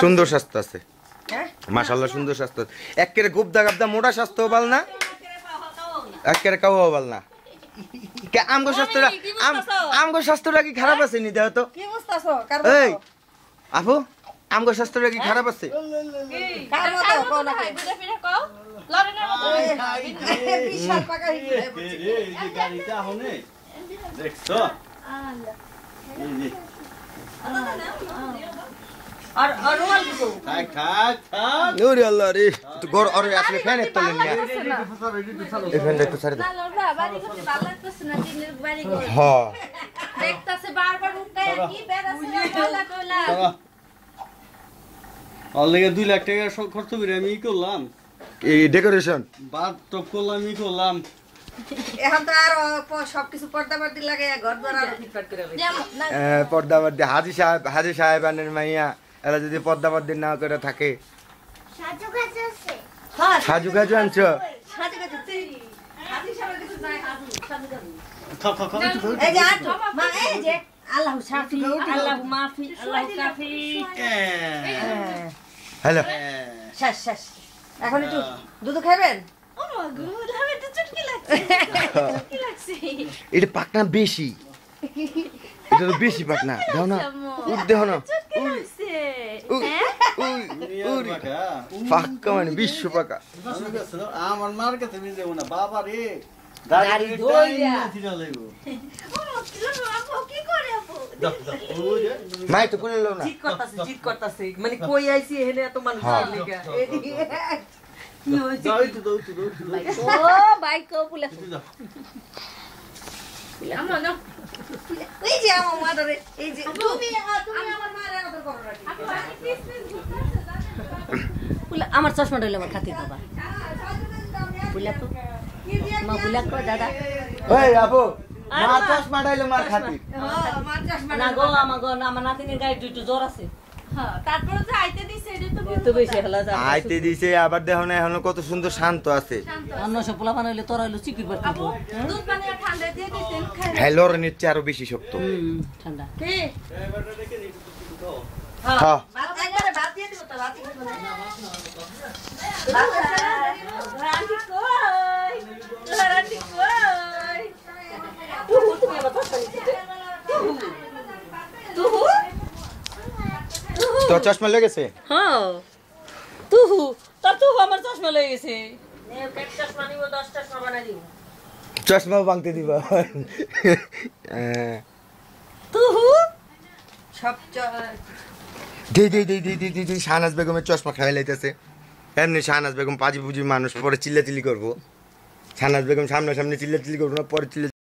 সুন্দর স্বাস্থ্য আছে মাশাআল্লাহ সুন্দর স্বাস্থ্য একেবারে গুবদা গাবদা মোটা স্বাস্থ্য বল না একেবারে কাও বল না কে আমগো স্বাস্থ্যটা কি খারাপ আছে নি দেও তো কি বুঝতাছো কার এই আপু আমগো স্বাস্থ্যটা কি খারাপ আছে কার মতো কোন না বুঝে ফিরে কও লড়েনের মতো বিশাল পাকা হইছে এই যে গাড়িটা হনে দেখছো এই যে আর রুমাল দিব থাক ওরে আল্লাহ রে তো গর আরে আসলে ফ্যান এত লেন না এই ফ্যানটা একটু ছাড়ে দাও না লড়বা বাড়ি করতে ভালো লাগতেছে না দিনের বাড়ি করে হ্যাঁ দেখতাছে বারবার উঠে কি বেরাছে কলা কলা অলরেডি 2 লাখ টাকা খরচ করে আমি করলাম এই ডেকোরেশন বাদ টপ করলাম আমি করলাম এখন তো আর সবকিছু পর্দা পর্দি লাগে ঘর দ্বার আর ফিটফাট করে পর্দা পর্দা হাজি সাহেব আনের মাইয়া এরা যদি পর্দা পর্দি না করে থাকে হ্যাঁ সাজু গাজু আনছো সাজে গেছে হাজি সাহেবের কিছু নাই খাও এই যে আটো মা এই যে আল্লাহু শাফি আল্লাহু মাফি আল্লাহু কাফি হ্যালো শেষ এখন একটু দুধ খাবেন ও মা গো আমি তো চটকি লাগছে চটকি লাগছে এটা পাকনা বেশি এটা তো বেশি পাকনা দাও না উঠ দেহ না চটকি লাগছে পাক্কা মানে বিশ্ব পাকা আমার মার কাছে আমি যাবো না বাবা রে গাড়ি ধইরা লাগবো ও আপু কি করে আপু মাই তো কোলে লো না জিত করতাছে মানে কই আইছি হেলে এত মানুষ লাগা এদিকে কি হইছে দাও ও বাইক কো পুলে আমার না এই যে আমার মাদারে এই যে তুমি আমার মারে আদর করো রাখি পুলে আমার চশমা ডইলে আমার খাতি বাবা পুলে তো মা পুলে কো দাদা ওই আপু মা চশমা ডাইলো মার খাতির আমার চশমা না গো আমার নাতিনের গায়ে দুটো জ্বর আছে হ্যাঁ তারপরে যে আইতে দিছে এটা তো তো বেশি হলা যা আইতে দিছে আবার দেখো না এখন কত সুন্দর শান্ত আছে অন্য সব পোলা বানাইলে তোরা হইলো চিকির বার আপু দুধ পানি আর ঠান্ডা দিয়ে দিতেন খাই হেলোর নিচে আরো বেশি শক্ত ঠান্ডা কি হ্যাঁ ভাত একবারে ভাত দিয়ে দিব তো ভাত দিব রান্টি কই রান্টি কই তুমি আবার কথা বলছিস তুহু তো চশমা লেগেছে হ্যাঁ তুহু তোর তুহু আমার চশমা লয়ে গেছে চশমা নিব 10 চশমা বানাই দিব চশমাও ভাঙতে দিবা তুহু সব দে শাহনাজ বেগমের চশমা খাওয়াই লাইতেছে এমনি শাহনাজ বেগম পাজি পুজি মানুষ পরে চিল্লাচিল্লি করবো শাহনাজ বেগম সামনাসামনি চিল্লাচিল্লি করবো না পরে চিল্লা